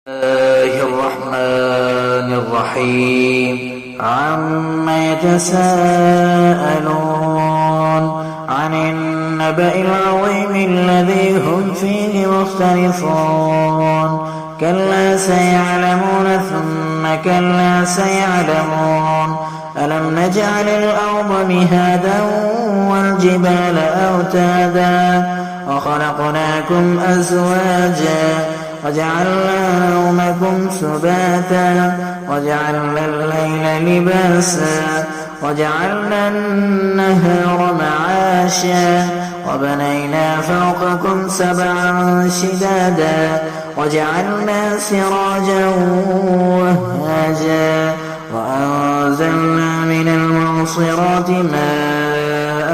الله الرحمن الرحيم عما يتساءلون عن النبأ العظيم الذي هم فيه مختلفون كلا سيعلمون ثم كلا سيعلمون ألم نجعل الأرض مهادا والجبال أوتادا وخلقناكم أزواجا وجعلنا نومكم سباتا وجعلنا الليل لباسا وجعلنا النهار معاشا وبنينا فوقكم سبعا شدادا وجعلنا سراجا وهاجا وأنزلنا من المعصرات ماء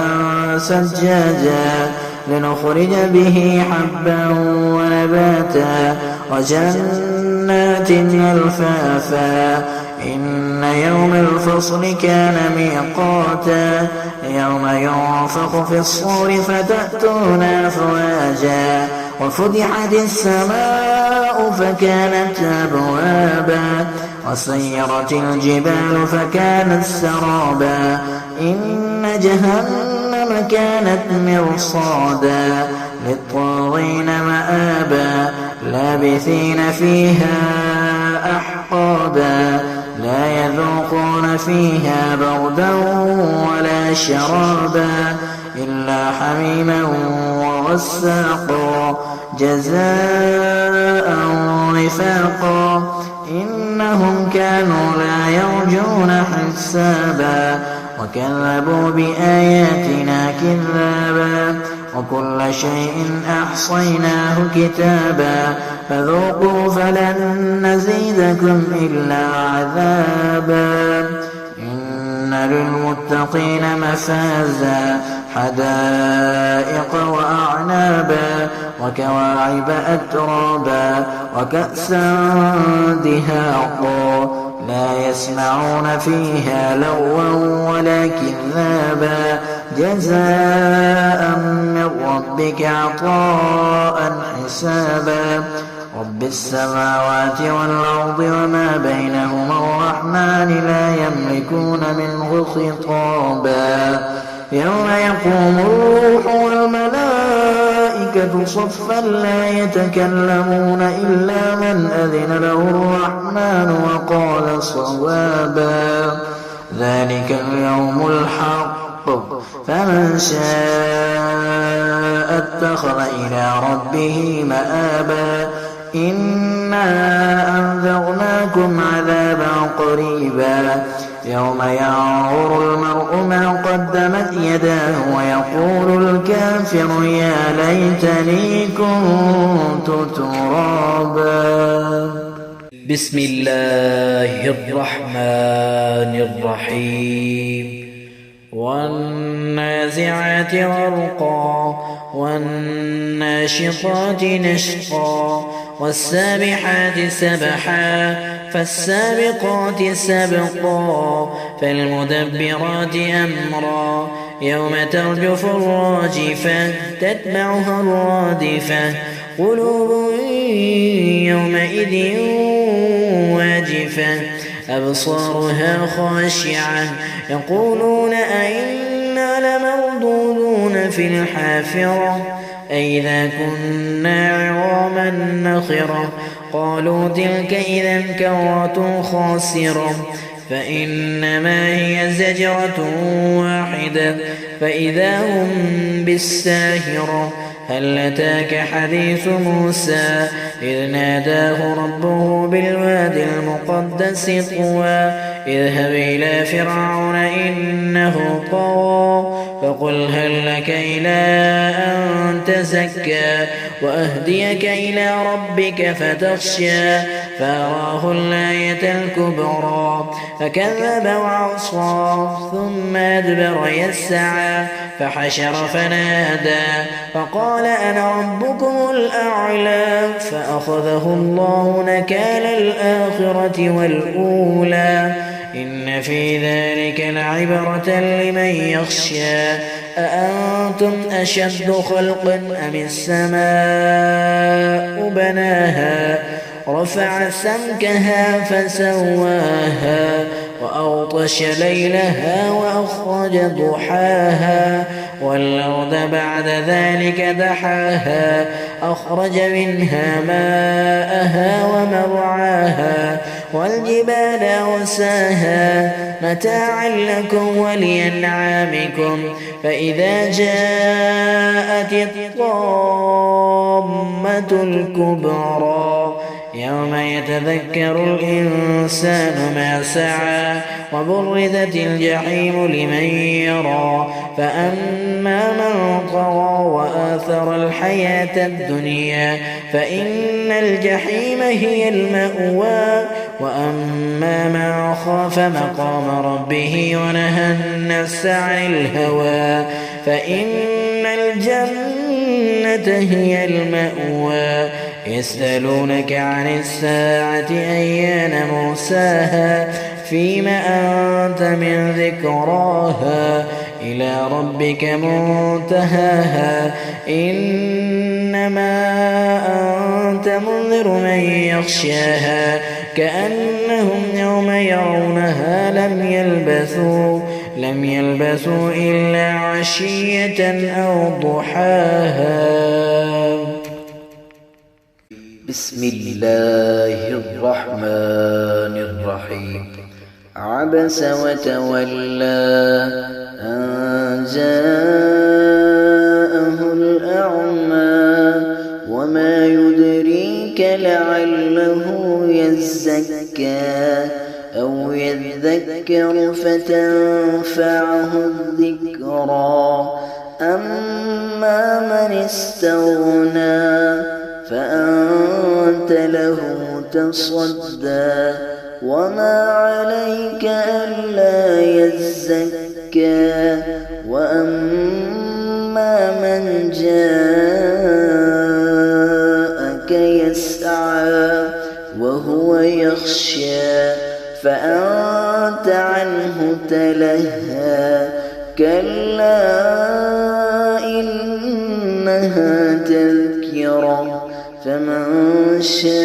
سجاجا لنخرج به حبا ونباتا وجنات ألفافا إن يوم الفصل كان ميقاتا يوم ينفخ في الصور فتأتون أفواجا وفتحت السماء فكانت أبوابا وسيرت الجبال فكانت سرابا إن جهنم كانت مرصادا للطاغين مآبا لابثين فيها أحقابا لا يذوقون فيها بردا ولا شرابا إلا حميما وغساقا جزاء وفاقا إنهم كانوا لا يرجون حسابا وكذبوا بآياتنا كذابا وكل شيء أحصيناه كتابا فذوقوا فلن نزيدكم إلا عذابا إن للمتقين مفازا حدائق وأعنابا وكواعب أترابا وكأسا دهاقا لا يسمعون فيها لغوا ولا كذابا جزاء من ربك عطاء حسابا رب السماوات والأرض وما بينهما الرحمن لا يملكون منه خطابا يوم يقوم الروح والملائكة صفا لا يتكلمون إلا من أذن له الرحمن وقال صوابا ذلك اليوم الحق فمن شاء اتخذ إلى ربه مآبا إنا أنذرناكم عذابا قريبا يوم ينظر المرء ما قدمت يداه ويقول الكافر يا ليتني كنت ترابا بسم الله الرحمن الرحيم والنازعات غرقا والناشطات نشطا والسابحات سبحا فالسابقات سبقا فالمدبرات أمرا يوم ترجف الراجفة تتبعها الرادفة قلوب يومئذ واجفة أبصارها خاشعة يقولون أئنا لمردودون في الحافرة أئذا كنا عظاما نخرة قالوا تلك إذا كرة خاسرة فإنما هي زجرة واحدة فإذا هم بالساهرة هل أتاك حديث موسى إذ ناداه ربه بالوادي المقدس طوى اذهب إلى فرعون إنه طغى فقل هل لك إلى أن تزكى وأهديك إلى ربك فتخشى فأراه الآية الكبرى فكذب وعصى ثم أدبر يسعى فحشر فنادى فقال أنا ربكم الأعلى فأخذه الله نكال الآخرة والأولى إن في ذلك لعبرة لمن يخشى أأنتم أشد خلقا أم السماء بناها رفع سمكها فسواها وأغطش ليلها وأخرج ضحاها والأرض بعد ذلك دحاها أخرج منها ماءها ومرعاها والجبال أرساها متاعا لكم ولأنعامكم فإذا جاءت الطامة الكبرى يوم يتذكر الإنسان ما سعى وبرزت الجحيم لمن يرى فأما من طغى وآثر الحياة الدنيا فإن الجحيم هي المأوى وأما من خاف مقام ربه ونهى النفس عن الهوى فإن الجنة هي المأوى يسألونك عن الساعة أيان مرساها فيم أنت من ذكراها إلى ربك منتهاها إنما أنت منذر من يخشاها كأنهم يوم يرونها لم يلبثوا إلا عشية أو ضحاها. بسم الله الرحمن الرحيم عبس وتولى أن جاءه الأعمى وما يدريك لعله يزكى أو يذكر فتنفعه الذكرى أما من استغنى فأنت له تصدى وما عليك ألا يزكى وأما من جاءك يسعى وهو يخشى فأنت عنه تلهى كلا إنها تذكرة فمن شاء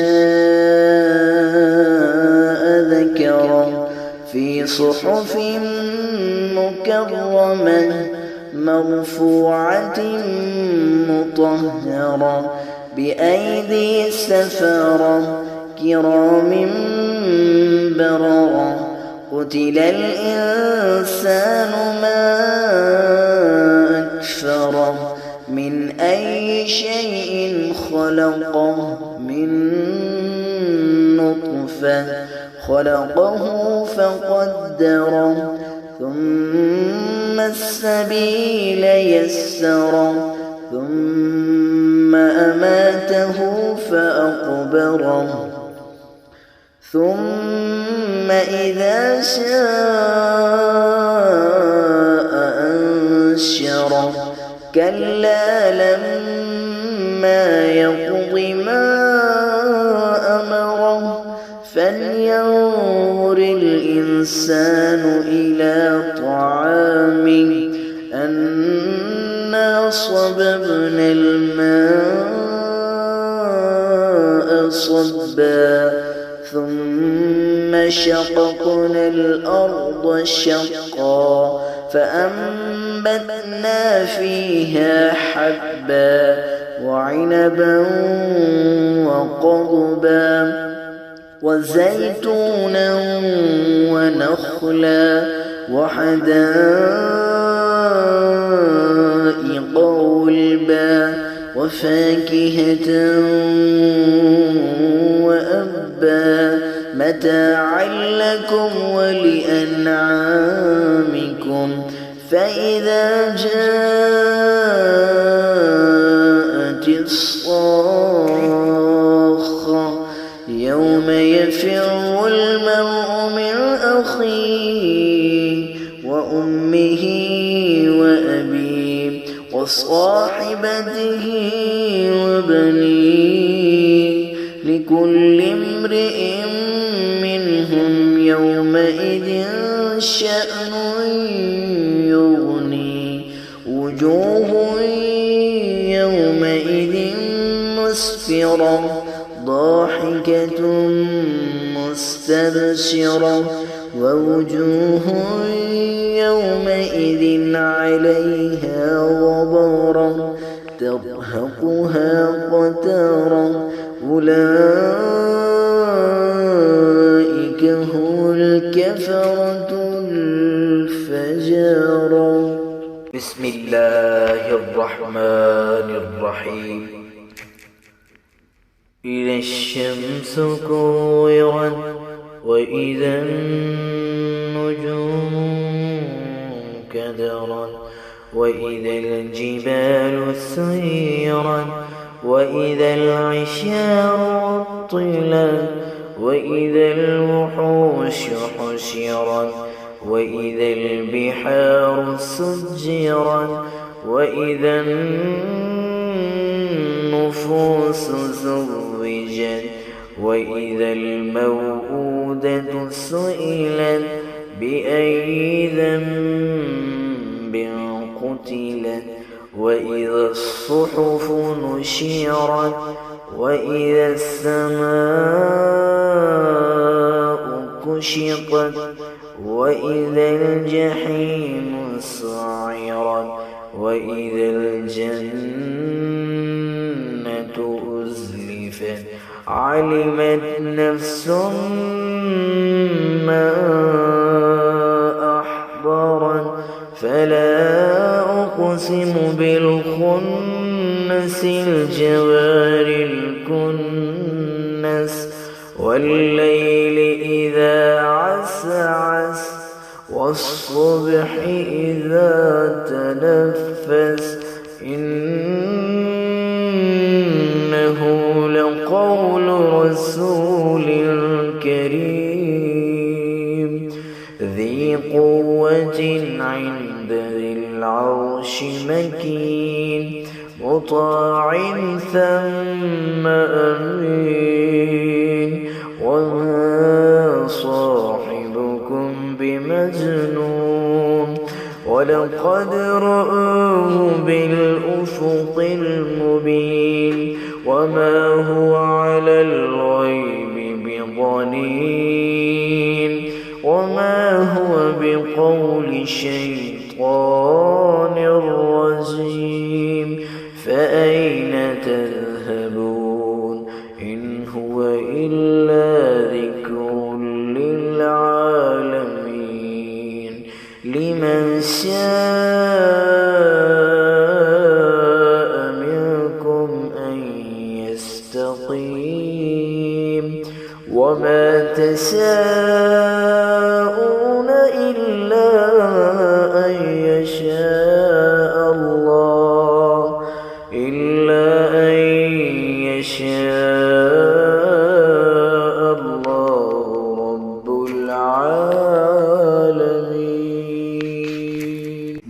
ذكره في صحف مكرمة مرفوعة مطهرة بأيدي سفرة كرام بررة قتل الإنسان ما أكفره من أي شيء خلقه من نطفة خلقه فقدره ثم السبيل يسره ثم أماته فأقبره ثم إذا شاء أنشره كلا لما يقض ما أمره فلينظر الإنسان إلى طعامه أنا صببنا الماء صبا ثم شققنا الأرض شقا فأنبتنا فيها حبا وعنبا وقضبا وزيتونا ونخلا وحدائق غلبا وفاكهة وأبا متاعا لكم ولأنعامكم فإذا جاءت الصاخة يوم يفر المرء من أخيه وأمه وأبيه وصاحبته وبنيه لكل امرئ منهم يومئذ شأن يغني وجوه يومئذ مسفرة ضاحكة مستبشرة ووجوه يومئذ عليها غبرة ترهقها قترة أولئك هم الكفرة الفجرة. بسم الله الرحمن الرحيم. إذا الشمس كورت وإذا النجوم كدرت وإذا الجبال سيرت وإذا العشار عطلت وإذا الوحوش حشرت وإذا البحار سجرت وإذا النفوس زوجت وإذا الموءودة سئلت بأي ذنب قتلت وإذا الصحف نشرت وإذا السماء كشطت وإذا الجحيم سعرت وإذا الجنة أزلفت علمت نفس ما أحضرت فلا أقسم بالخنس الجوار الكنس والليل إذا عسعس والصبح إذا تنفس إنه لقول رسول كريم ذي قوة عند ذي العرش مكين مطاع ثم أمين وما صاحبكم بمجنون ولقد رآه بالأفق المبين وما هو على الغيب بضنين وما هو بقول شيطان رجيم فأين تذهبون إن هو إلا ذكر للعالمين لمن شاء منكم أن يستقيم وما تشاءون إلا أن يشاء الله رب العالمين.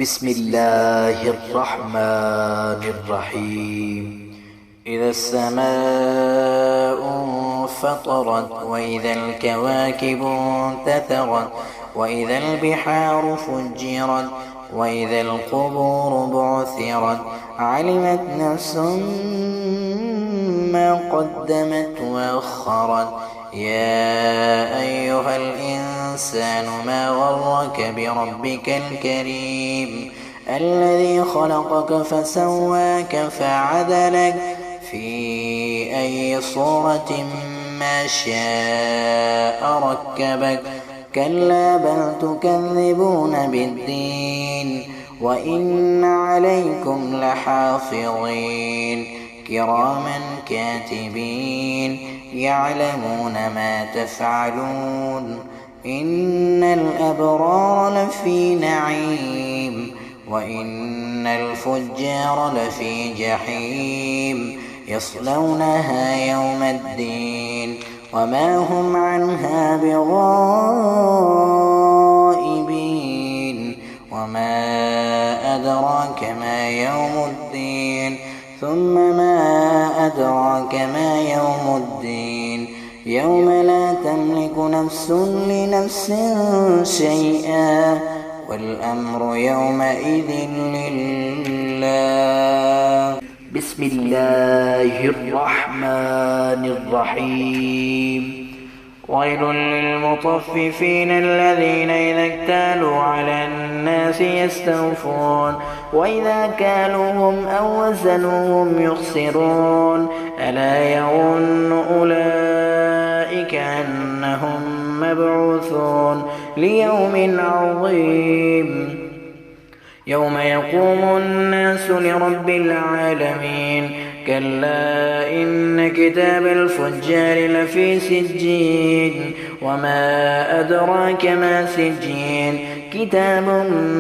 بسم الله الرحمن الرحيم. إذا السماء انفطرت وإذا الكواكب انتثرت وإذا البحار فجرت وإذا القبور بعثرت علمت نفس ما قدمت وأخرت يا أيها الإنسان ما غرك بربك الكريم الذي خلقك فسواك فعدلك في أي صورة ما شاء ركبك كلا بل تكذبون بالدين وإن عليكم لحافظين كراما كاتبين يعلمون ما تفعلون إن الأبرار لفي نعيم وإن الفجار لفي جحيم يصلونها يوم الدين وما هم عنها بغائبين وما أدراك ما يوم الدين ثم ما أدراك ما يوم الدين يوم لا تملك نفس لنفس شيئا والأمر يومئذ لله. بسم الله الرحمن الرحيم ويل للمطففين الذين إذا اكتالوا على الناس يستوفون وإذا كالوهم أو وزنوهم يخسرون ألا يظن أولئك أنهم مبعوثون ليوم عظيم يوم يقوم الناس لرب العالمين كلا إن كتاب الفجار لفي سجين وما أدراك ما سجين كتاب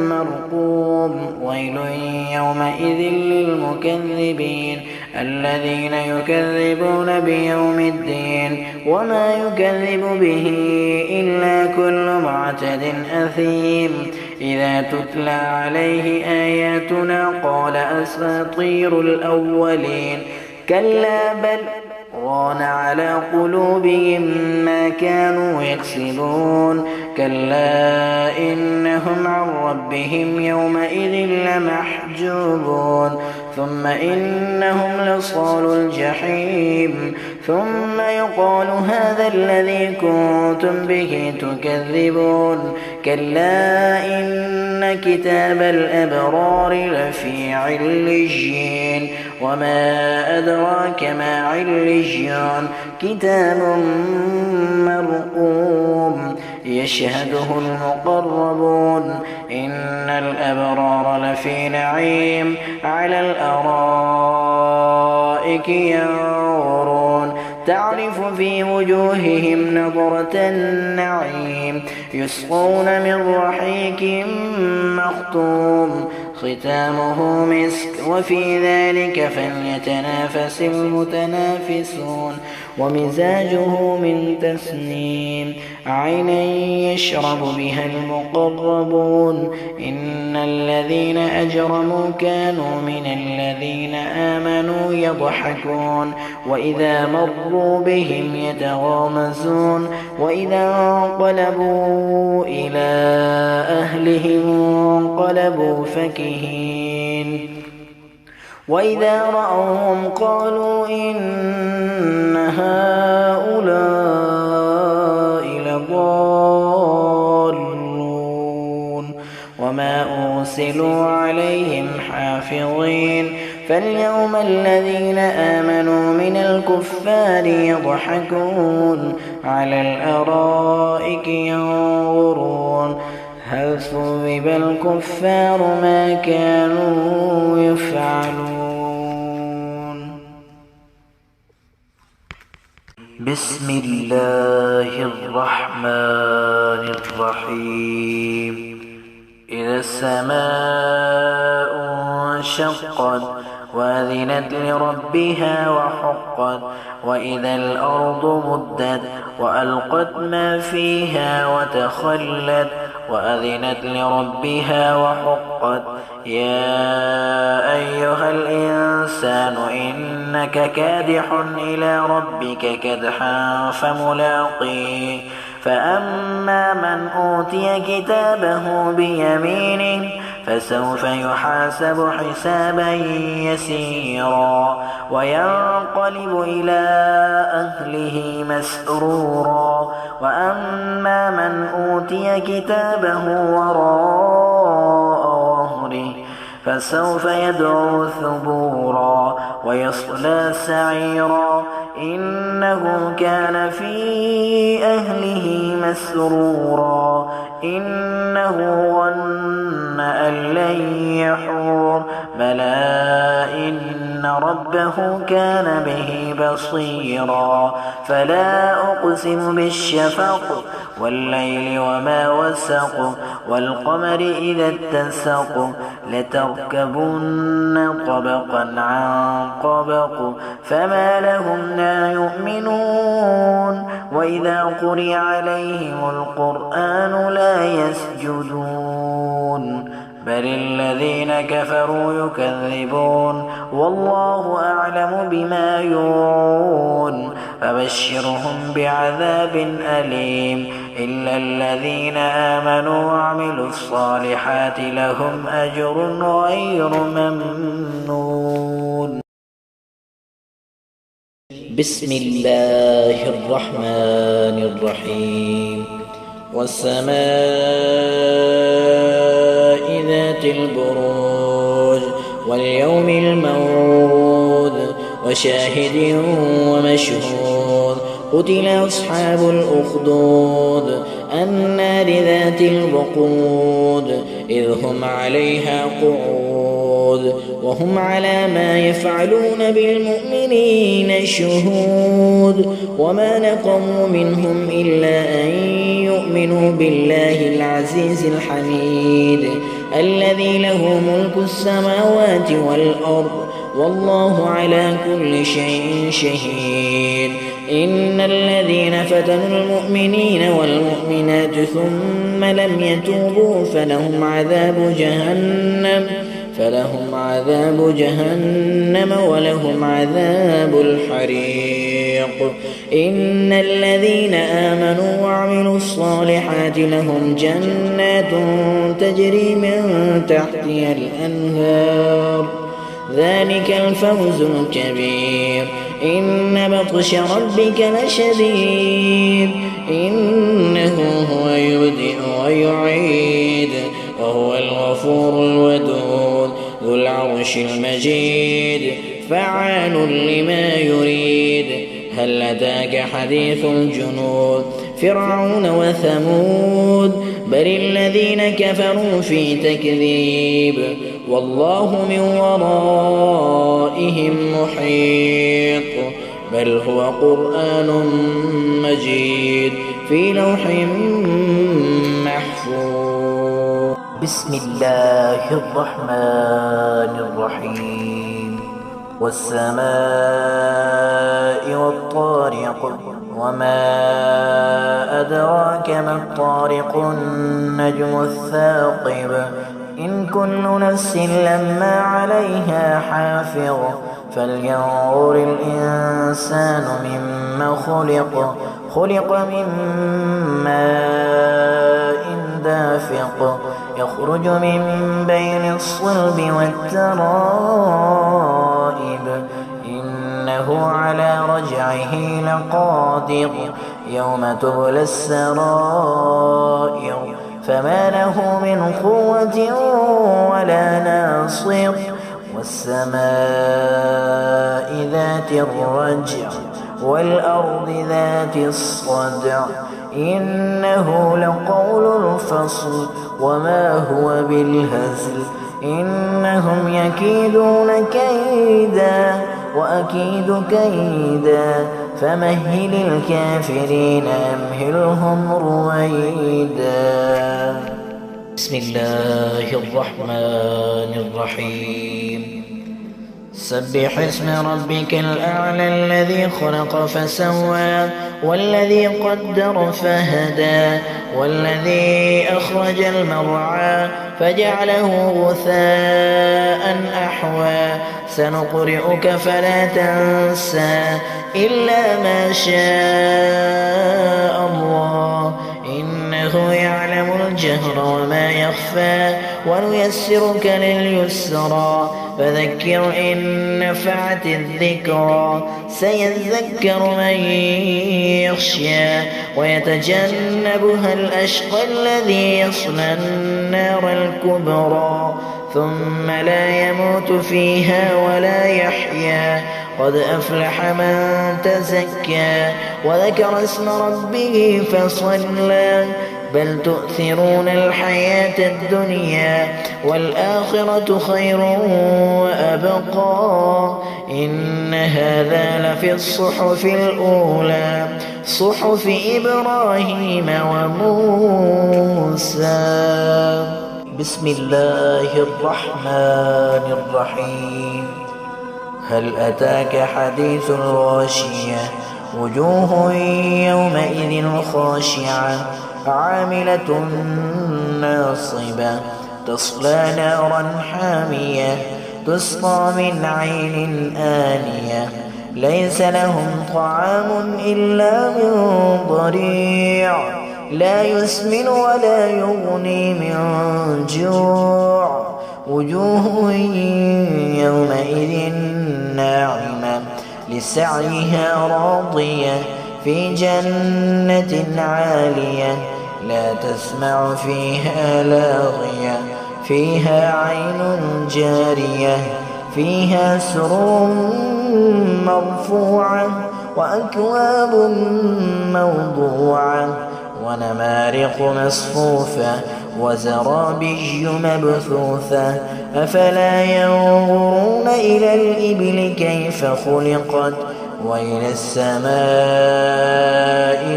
مرقوم ويل يومئذ للمكذبين الذين يكذبون بيوم الدين وما يكذب به إلا كل معتد أثيم إذا تتلى عليه آياتنا قال أساطير الأولين كلا بل ران على قلوبهم ما كانوا يكسبون كلا إنهم عن ربهم يومئذ لمحجوبون ثم إنهم لصالوا الجحيم ثم يقال هذا الذي كنتم به تكذبون كلا إن كتاب الأبرار لفي عليين وما أدراك ما عليون كتاب مرقوم يشهده المقربون إن الأبرار لفي نعيم على الأرائك ينظرون تعرف في وجوههم نضرة النعيم يسقون من رحيق مختوم ختامه مسك وفي ذلك فليتنافس المتنافسون ومزاجه من تسنيم عينا يشرب بها المقربون إن الذين أجرموا كانوا من الذين آمنوا يضحكون وإذا مروا بهم يتغامزون وإذا انقلبوا إلى أهلهم انقلبوا فكهين وإذا رأوهم قالوا إن هؤلاء لضالون وما أرسلوا عليهم حافظين فاليوم الذين آمنوا من الكفار يضحكون على الأرائك ينظرون هل ثوب الكفار ما كانوا يفعلون بسم الله الرحمن الرحيم إذا السماء انشقت وأذنت لربها وحقت وإذا الأرض مدت وألقت ما فيها وتخلت وأذنت لربها وحقت يا أيها الإنسان إنك كادح إلى ربك كدحا فملاقيه فأما من أوتي كتابه بيمينه فسوف يحاسب حسابا يسيرا وينقلب إلى أهله مسرورا وأما من أوتي كتابه وراء ظهره فسوف يدعو ثبورا ويصلى سعيرا إنه كان في أهله مسرورا إنه ظن أن لن يحور بلى إن ربه كان به بصيرا فلا أقسم بالشفق والليل وما وسق والقمر إذا اتسق لتركبن طبقا عن طبق فما لهم لا يؤمنون وإذا قرئ عليهم القرآن لا يسجدون بل الذين كفروا يكذبون والله أعلم بما يوعون فبشرهم بعذاب أليم إلا الذين آمنوا وعملوا الصالحات لهم أجر غير ممنون. بسم الله الرحمن الرحيم والسماء ذات البروج واليوم الموعود وشاهد ومشهود قتل أصحاب الأخدود النار ذات الوقود إذ هم عليها قعود وهم على ما يفعلون بالمؤمنين شهود وما نقموا منهم إلا أن يؤمنوا بالله العزيز الحميد الذي له ملك السماوات والأرض والله على كل شيء شهيد إن الذين فتنوا المؤمنين والمؤمنات ثم لم يتوبوا فلهم عذاب جهنم ولهم عذاب الحريق إن الذين آمنوا وعملوا الصالحات لهم جنات تجري من تحتها الأنهار ذلك الفوز الكبير إن بطش ربك لشديد إنه هو يبدئ ويعيد وهو الغفور الودود ذو العرش المجيد فعال لما يريد هل أتاك حديث الجنود فرعون وثمود بل الذين كفروا في تكذيب والله من ورائهم محيط بل هو قرآن مجيد في لوح محفوظ بسم الله الرحمن الرحيم والسماء والطارق وما أدراك ما الطارق النجم الثاقب إن كل نفس لما عليها حافظ فلينظر الإنسان مما خلق من ماء دافق يخرج من بين الصلب والترائب إنه على رجعه لقادر يوم تبلى السرائر فما له من قوة ولا ناصر والسماء ذات الرجع والأرض ذات الصدع إنه لقول الفصل وما هو بالهزل إنهم يكيدون كيدا وأكيد كيدا فمهل الكافرين أمهلهم رويدا بسم الله الرحمن الرحيم سبح اسم ربك الأعلى الذي خلق فسوى والذي قدر فهدى والذي أخرج المرعى فجعله غثاء أحوى سنقرئك فلا تنسى إلا ما شاء الله إنه يعلم الجهر وما يخفى ونيسرك لليسرى فذكر إن نفعت الذكرى سيذكر من يخشى ويتجنبها الأشقى الذي يصلى النار الكبرى ثم لا يموت فيها ولا يحيا قد أفلح من تزكى وذكر اسم ربه فصلى بل تؤثرون الحياة الدنيا والآخرة خير وأبقى إن هذا لفي الصحف الأولى صحف إبراهيم وموسى بسم الله الرحمن الرحيم هل أتاك حديث الغاشية وجوه يومئذ خاشعة عاملة ناصبة تصلى نارا حامية تسقى من عين آنية ليس لهم طعام إلا من ضريع لا يسمن ولا يغني من جوع وجوه يومئذ ناعمة لسعيها راضية في جنة عالية لا تسمع فيها لاغية فيها عين جارية فيها سرور مرفوعة وأكواب موضوعة ونمارق مصفوفة وزرابي مبثوثة أفلا ينظرون إلى الإبل كيف خلقت وإلى السماء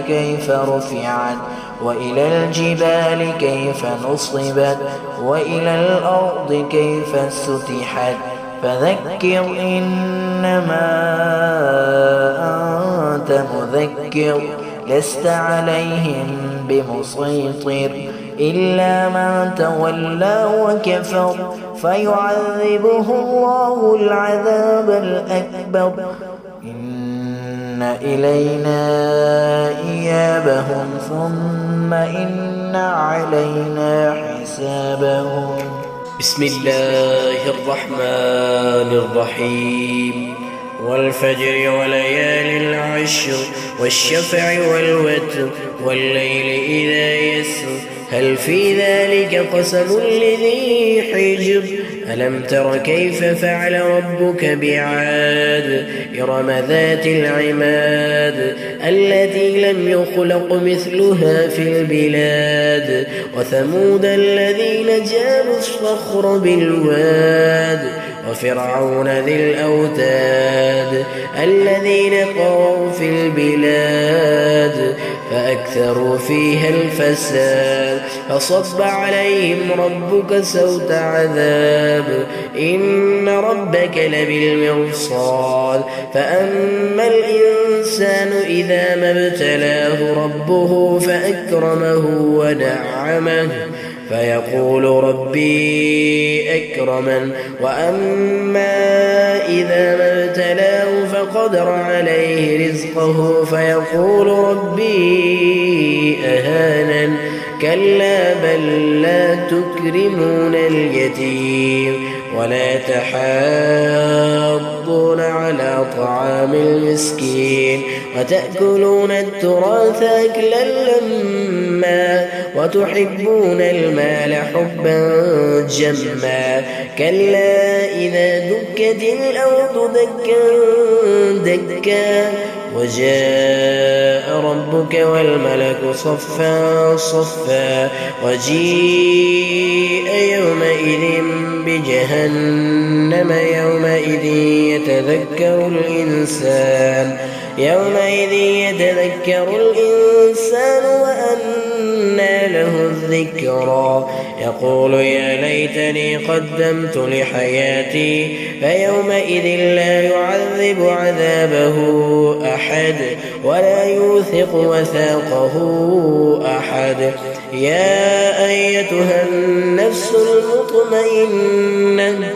كيف رفعت وإلى الجبال كيف نصبت وإلى الأرض كيف سطحت فذكر إنما أنت مذكر لست عليهم بمسيطر إلا من تولى وكفر فيعذبه الله العذاب الأكبر إن إلينا إيابهم ثم إن علينا حسابهم. بسم الله الرحمن الرحيم. والفجر وليال العشر والشفع والوتر والليل إذا يسر هل في ذلك قسم لذي حجر ألم تر كيف فعل ربك بعاد إرم ذات العماد التي لم يخلق مثلها في البلاد وثمود الذين جابوا الصخر بالواد وفرعون ذي الأوتاد الذين طغوا في البلاد فأكثروا فيها الفساد فصب عليهم ربك سوط عذاب إن ربك لبالمرصاد فأما الإنسان إذا ما ابتلاه ربه فأكرمه ونعمه فيقول ربي أكرمن وأما إذا ما ابتلاه فقدر عليه رزقه فيقول ربي أهانن كلا بل لا تكرمون اليتيم ولا تحاضون على طعام المسكين وتأكلون التراث أكلا لما وتحبون المال حبا جما كلا إذا دكت الأرض دكا دكا وجاء ربك والملك صفا صفا وجيء يومئذ بجهنم يومئذ يتذكر الإنسان وأنى له الذكرى يقول يا ليتني قدمت لحياتي فيومئذ لا يعذب عذابه أحد ولا يوثق وثاقه أحد يا أيتها النفس المطمئنة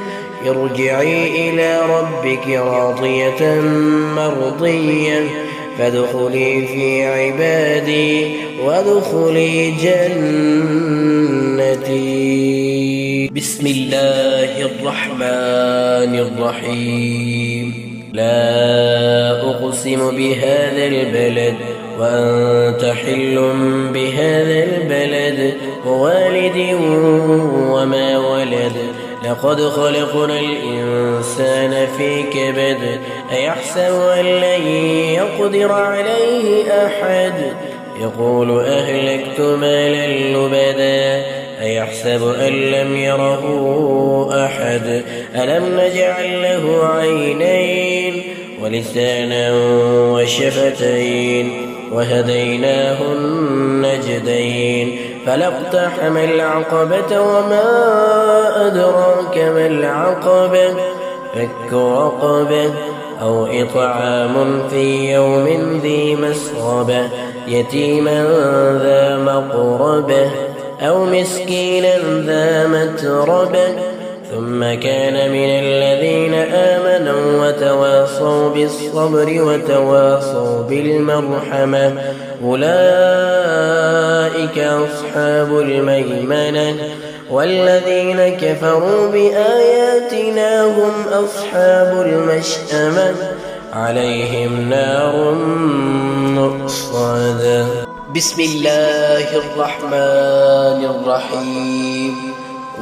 ارجعي إلى ربك راضية مرضية فادخلي في عبادي وادخلي جنتي. بسم الله الرحمن الرحيم. لا أقسم بهذا البلد وأنت حل بهذا البلد ووالد وما ولد لقد خلقنا الإنسان في كبد أيحسب أن لن يقدر عليه أحد يقول أهلكت مالا لبدا أيحسب أن لم يره أحد ألم نجعل له عينين ولسانا وشفتين وهديناه النجدين فلا اقتحم العقبة وما أدراك ما العقبة فك رقبة أو إطعام في يوم ذي مسغبة يتيما ذا مقربة أو مسكينا ذا متربة ثم كان من الذين آمنوا وتواصوا بالصبر وتواصوا بالمرحمة أولئك أصحاب الميمنة والذين كفروا بآياتنا هم أصحاب المشأمة عليهم نار مؤصدة. بسم الله الرحمن الرحيم.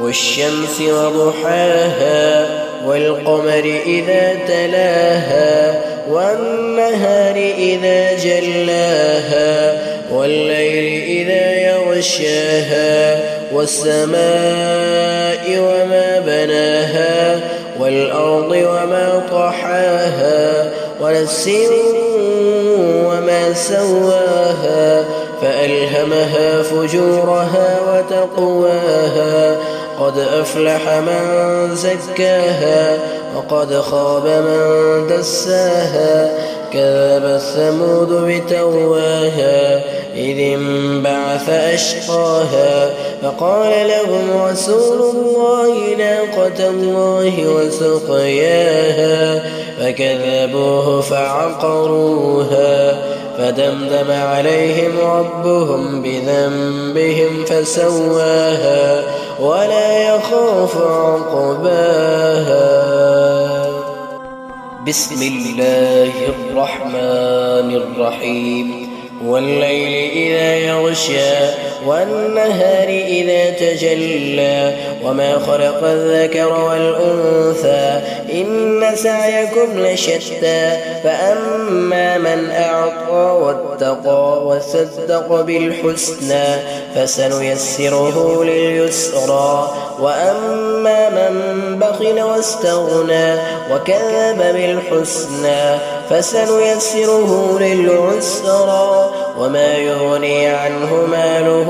والشمس وضحاها والقمر إذا تلاها والنهار إذا جلاها والليل إذا يغشاها والسماء وما بناها والأرض وما طحاها ونفس وما سواها فألهمها فجورها وتقواها قد أفلح من زكاها وقد خاب من دساها كذبت ثمود بتقواها إذ انبعث أشقاها فقال لهم رسول الله ناقة الله وسقياها فكذبوه فعقروها فدمدم عليهم ربهم بذنبهم فسواها ولا يخاف عقباها. بسم الله الرحمن الرحيم. والليل إذا يغشى والنهار إذا تجلى وما خلق الذكر والأنثى إن سعيكم لشتى فأما من أعطى واتقى وصدق بالحسنى فسنيسره لليسرى وأما من بخل واستغنى وكذب بالحسنى فسنيسره للعسرى وما يغني عنه ماله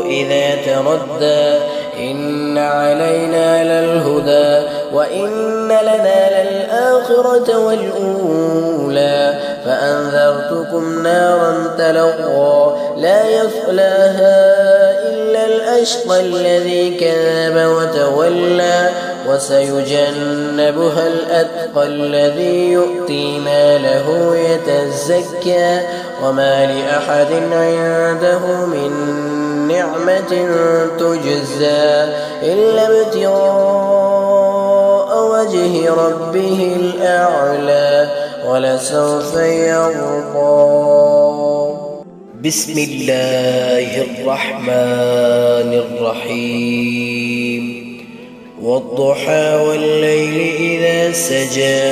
إذا تردى إن علينا للهدى وإن لنا للآخرة والأولى فأنذرتكم نارا تلظى لا يصلاها إلا الأشقى الذي كذب وتولى وسيجنبها الأتقى الذي يؤتي ماله يتزكى وما لأحد عنده من نعمة تجزى إلا ابتغاء وجه ربه الأعلى ولسوف يرضى. بسم الله الرحمن الرحيم. والضحى والليل إذا سجى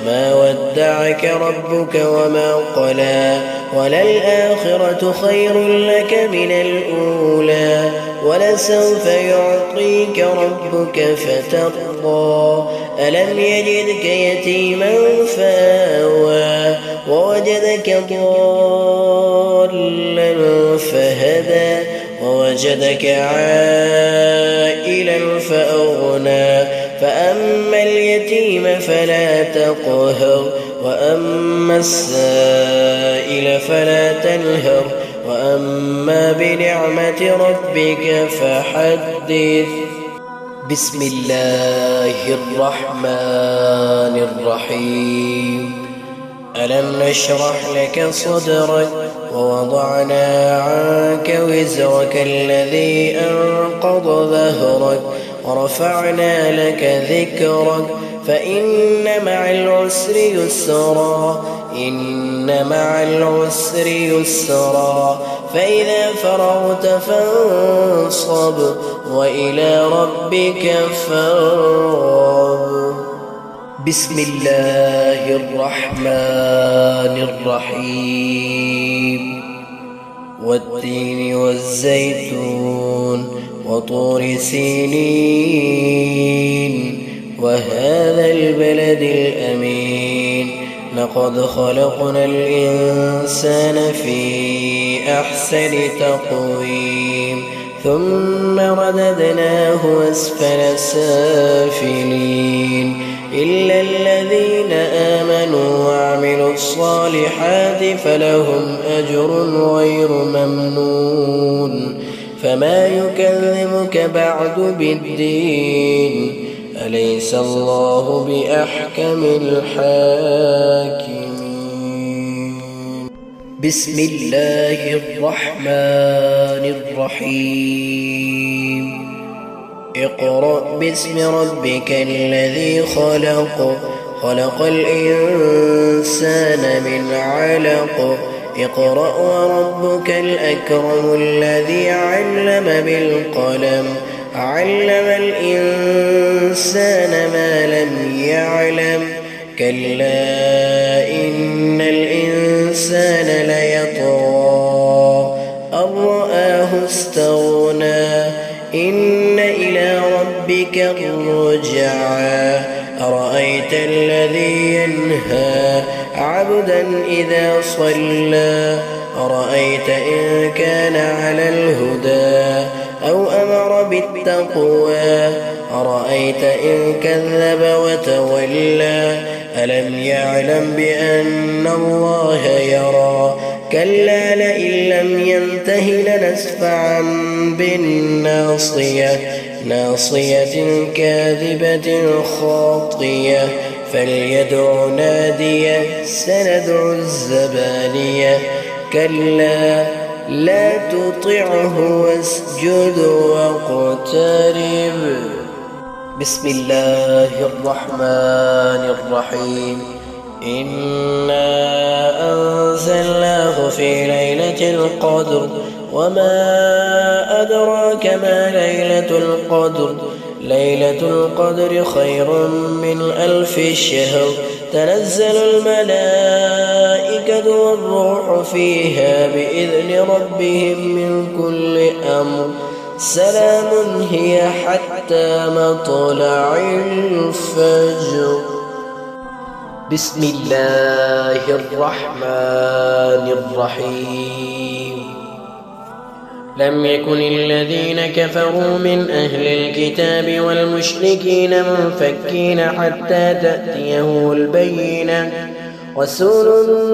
ما ودعك ربك وما قلى وللآخرة خير لك من الأولى ولسوف يعطيك ربك فترضى ألم يجدك يتيما فآوى ووجدك ضالا فهدى ووجدك عائلا فأغنى فأما اليتيم فلا تقهر وأما السائل فلا تنهر وأما بنعمة ربك فحدث. بسم الله الرحمن الرحيم. ألم نشرح لك صدرك ووضعنا عنك وزرك الذي أنقض ظهرك ورفعنا لك ذكرك فإن مع العسر يسرا إن مع العسر يسرا فإذا فرغت فانصب وإلى ربك فارغب. بسم الله الرحمن الرحيم. والتين والزيتون وطور سينين وهذا البلد الأمين لقد خلقنا الإنسان في أحسن تقويم ثم رددناه أسفل سافلين إلا الذين آمنوا وعملوا الصالحات فلهم أجر غير ممنون. فما يكذبك بعد بالدين أليس الله بأحكم الحاكمين. بسم الله الرحمن الرحيم. اقرأ باسم ربك الذي خلق خلق الإنسان من علق اقرأ وربك الأكرم الذي علم بالقلم علم الإنسان ما لم يعلم كلا إن الإنسان ليطغى أن رآه استغنى إن إلى ربك الرجعى أرأيت الذي ينهى عبدا إذا صلى أرأيت إن كان على الهدى أو أمر بالتقوى أرأيت إن كذب وتولى ألم يعلم بأن الله يرى كلا لئن لم ينته لنسفعا بالناصية ناصية كاذبة خاطية فليدع ناديه سندع الزبانية كلا لا تطعه واسجد واقترب. بسم الله الرحمن الرحيم. إنا أنزلناه في ليلة القدر وما أدراك ما ليلة القدر ليلة القدر خير من 1000 شهر تنزل الملائكة والروح فيها بإذن ربهم من كل أمر سلام هي حتى مطلع الفجر. بسم الله الرحمن الرحيم. لم يكن الذين كفروا من أهل الكتاب والمشركين منفكين حتى تأتيهم البينة رسول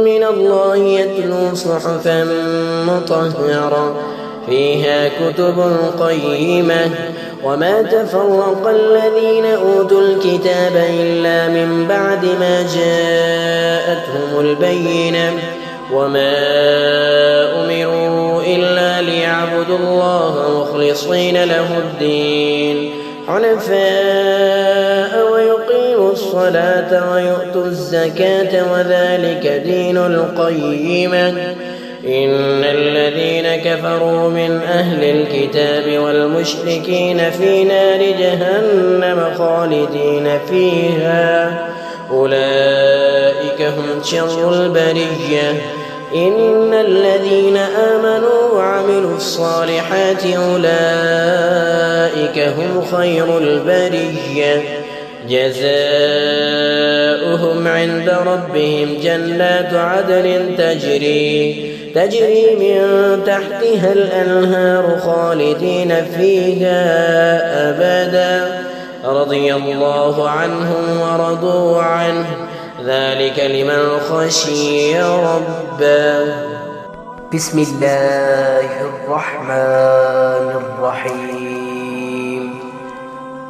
من الله يتلو صحفا مطهرة فيها كتب قيمة وما تفرق الذين أوتوا الكتاب إلا من بعد ما جاءتهم البينة وما أمروا إلا ليعبدوا الله مخلصين له الدين حنفاء ويقيموا الصلاة ويؤتوا الزكاة وذلك دين القيمة إن الذين كفروا من أهل الكتاب والمشركين في نار جهنم خالدين فيها أولئك هم شر البرية إن الذين آمنوا وعملوا الصالحات أولئك هم خير البرية جزاؤهم عند ربهم جنات عدن تجري من تحتها الأنهار خالدين فيها أبدا رضي الله عنهم ورضوا عنه ذلك لمن خشي ربه. بسم الله الرحمن الرحيم.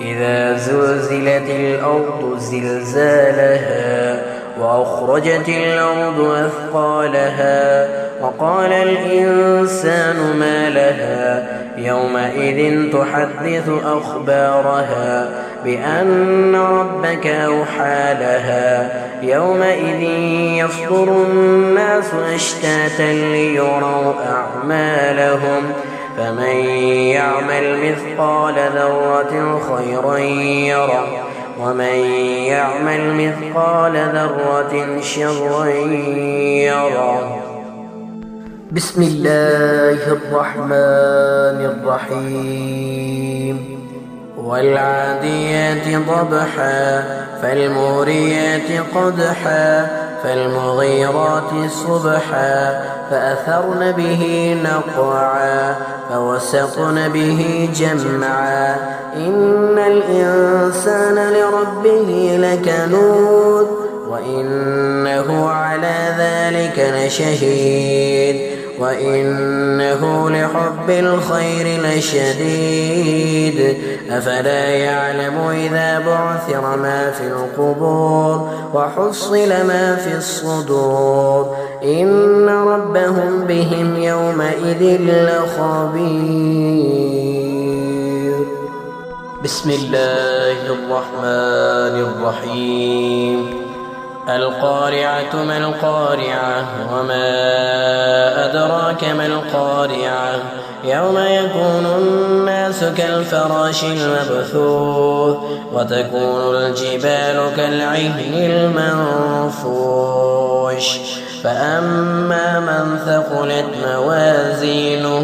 إذا زلزلت الأرض زلزالها وأخرجت الأرض أثقالها وقال الإنسان ما لها يومئذ تحدث أخبارها بأن ربك أوحى لها يومئذ يصدر الناس أشتاتا ليروا أعمالهم فمن يعمل مثقال ذرة خيرا يره ومن يعمل مثقال ذرة شرا يره. بسم الله الرحمن الرحيم. والعاديات ضبحا فالموريات قدحا فالمغيرات صبحا فأثرن به نقعا فوسطن به جمعا إن الإنسان لربه لكنود وإنه على ذلك لشهيد وإنه لحب الخير لشديد أفلا يعلم إذا بعثر ما في القبور وحصل ما في الصدور إن ربهم بهم يومئذ لخبير. بسم الله الرحمن الرحيم. القارعة ما القارعة وما أدراك ما القارعة يوم يكون الناس كالفراش المبثوث وتكون الجبال كالعهن المنفوش فأما من ثقلت موازينه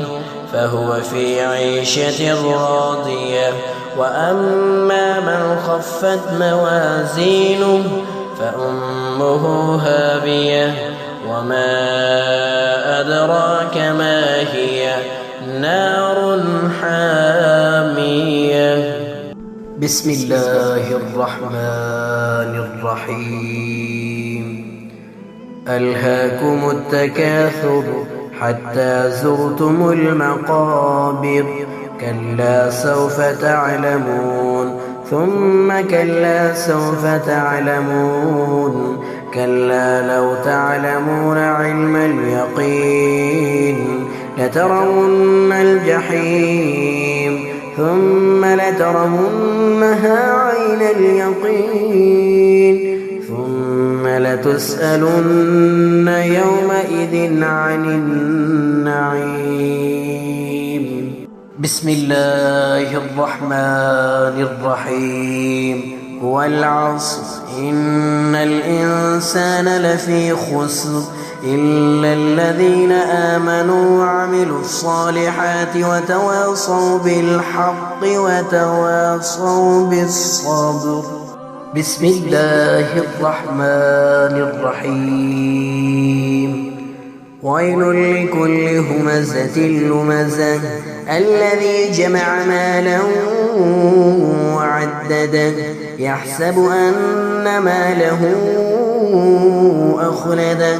فهو في عيشة راضية وأما من خفت موازينه فأمه هاوية وما أدراك ما هي نار حامية. بسم الله الرحمن الرحيم. ألهاكم التكاثر حتى زرتم المقابر كلا سوف تعلمون ثم كلا سوف تعلمون كلا لو تعلمون علم اليقين لترون الجحيم ثم لترونها عين اليقين ثم لتسألن يومئذ عن النعيم. بسم الله الرحمن الرحيم. والعصر إن الإنسان لفي خسر إلا الذين آمنوا وعملوا الصالحات وتواصوا بالحق وتواصوا بالصبر. بسم الله الرحمن الرحيم. ويل لكل همزة لمزة الذي جمع مالا وعدده يحسب أن ماله أخلده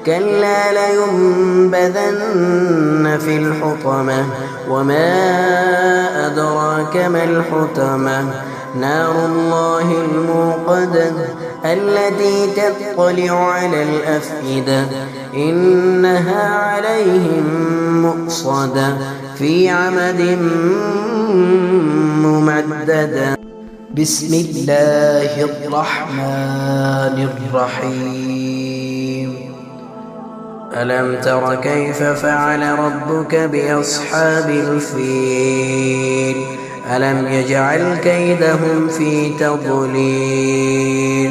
كلا لينبذن في الحطمة وما أدراك ما الحطمة نار الله الموقدة التي تطلع على الأفئدة إنها عليهم مؤصدة في عمد ممددة. بسم الله الرحمن الرحيم. ألم تر كيف فعل ربك بأصحاب الفيل ألم يجعل كيدهم في تضليل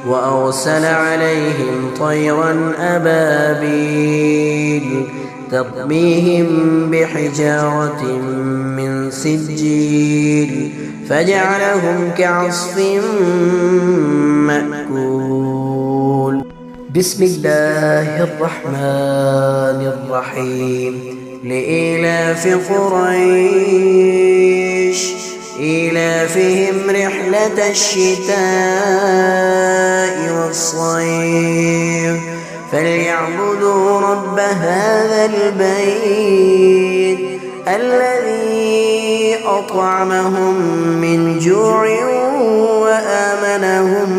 وأرسل عليهم طيرا أبابيل ترميهم بحجارة من سجيل فجعلهم كعصف مأكول. بسم الله الرحمن الرحيم. لإيلاف قريش إيلافهم رحلة الشتاء والصيف فليعبدوا رب هذا البيت الذي أطعمهم من جوع وآمنهم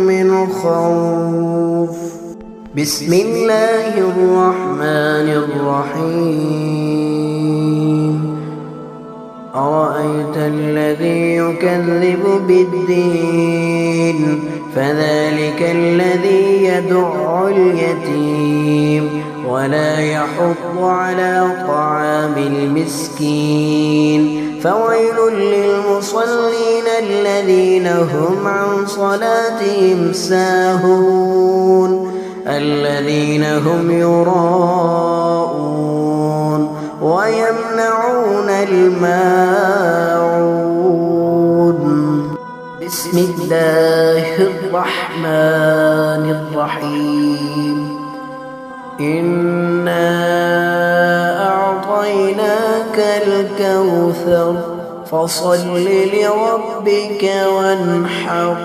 من خوف. بسم الله الرحمن الرحيم. أرأيت الذي يكذب بالدين فذلك الذي يدع اليتيم ولا يحض على طعام المسكين فويل للمصلين الذين هم عن صلاتهم ساهون الذين هم يراءون ويمنعون الماعون. بسم الله الرحمن الرحيم. إنا أعطيناك الكوثر فصل لربك وانحر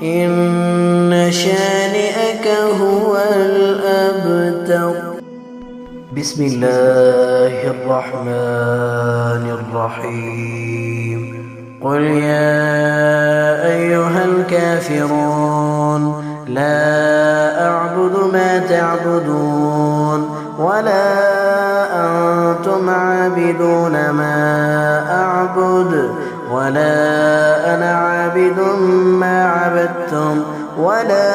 إن شانئك هو الأبتر. بسم الله الرحمن الرحيم. قل يا أيها الكافرون لا أعبد ما تعبدون ولا أنتم عابدون ما أعبد ولا أنا عابد ما عبدتم ولا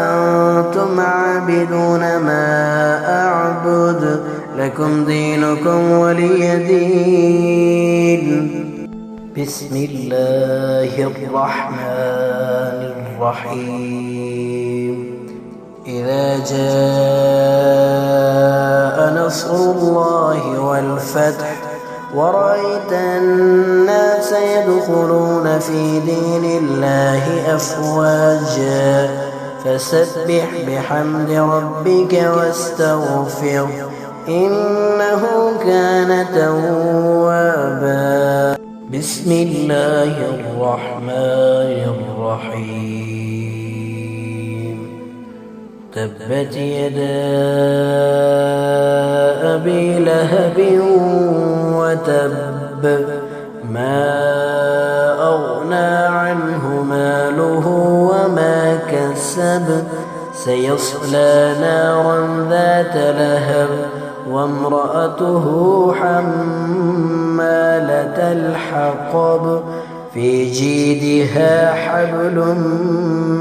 أنتم عابدون ما أعبد لكم دينكم ولي دين. بسم الله الرحمن الرحيم. إذا جاء نصر الله والفتح ورأيت الناس يدخلون في دين الله أفواجا فسبح بحمد ربك واستغفره إنه كان توابا. بسم الله الرحمن الرحيم. تبت يدا أبي لهب وتب ما أغنى عنه ماله وما كسب سيصلى نارا ذات لهب وامرأته حمالة الحطب في جيدها حبل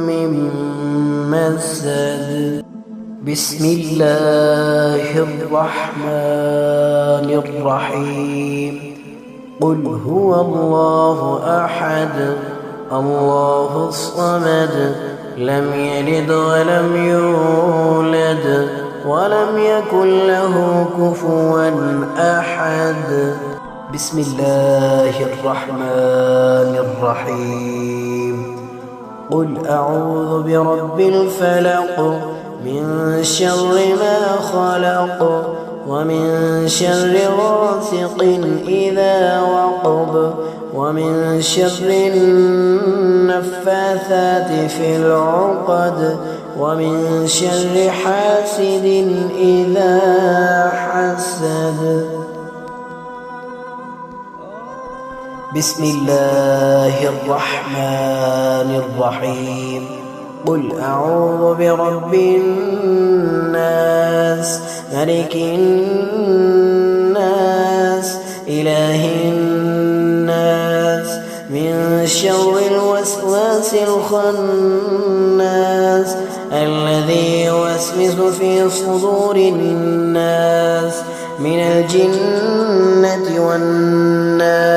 من مسد. بسم الله الرحمن الرحيم. قل هو الله أحد الله الصمد لم يلد ولم يولد ولم يكن له كفوا أحد. بسم الله الرحمن الرحيم. قل أعوذ برب الفلق من شر ما خلق ومن شر غاسق إذا وقب ومن شر النفاثات في العقد ومن شر حاسد إذا حسد. بسم الله الرحمن الرحيم. قل أعوذ برب الناس ملك الناس إله الناس من شر الوسواس الخناس الذي يوسوس في صدور الناس من الجنة والناس.